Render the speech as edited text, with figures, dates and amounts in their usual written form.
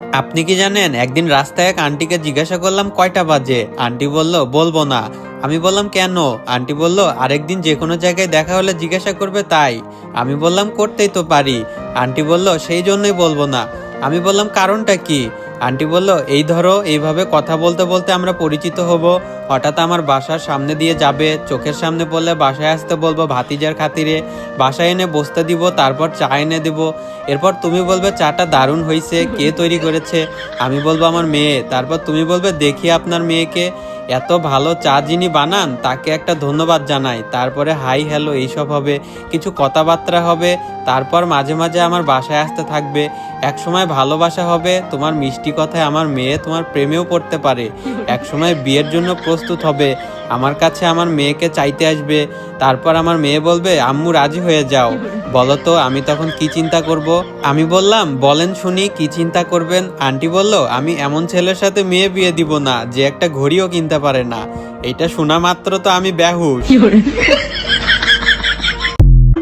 আপনি কি জানেন, একদিন রাস্তায় এক আন্টিকে জিজ্ঞাসা করলাম কয়টা বাজে। আন্টি বলল বলবো না। আমি বললাম কেন? আন্টি বলল আরেকদিন যে কোনো জায়গায় দেখা হলে জিজ্ঞাসা করবে তাই। আমি বললাম করতেই তো পারি। আন্টি বলল সেই জন্যই বলবো না। আমি বললাম কারণটা কি? আন্টি বলল এই ধরো, এইভাবে কথা বলতে বলতে আমরা পরিচিত হব। হঠাৎ আমার বাসার সামনে দিয়ে যাবে, চোখের সামনে পড়লে বাসায় আসতে বলবো ভাতিজার খাতিরে। বাসায় এনে বসতে দিব, তারপর চা এনে দিব। এরপর তুমি বলবে চাটা দারুণ হয়েছে, কে তৈরি করেছে? আমি বলবো আমার মেয়ে। তারপর তুমি বলবে দেখি আপনার মেয়েকে, এত ভালো চা যিনি বানান তাকে একটা ধন্যবাদ জানাই। তারপরে হাই হ্যালো এইসব হবে, কিছু কথাবার্তা হবে। তারপর মাঝে মাঝে আমার বাসায় আসতে থাকবে। একসময় ভালোবাসা হবে, তোমার মিষ্টি কথায় আমার মেয়ে তোমার প্রেমেও পড়তে পারে। একসময় বিয়ের জন্য প্রস্তুত হবে, আমার কাছে আমার মেয়েকে চাইতে আসবে। তারপর আমার মেয়ে বলবে আম্মু রাজি হয়ে যাও। বলো তো আমি তখন কি চিন্তা করব? আমি বললাম বলেন শুনি কি চিন্তা করবেন? আন্টি বলল আমি এমন ছেলের সাথে মেয়ে বিয়ে দিব না যে একটা ঘড়িও কিনতে পারে না। এটা শোনা মাত্র তো আমি বেহুশ।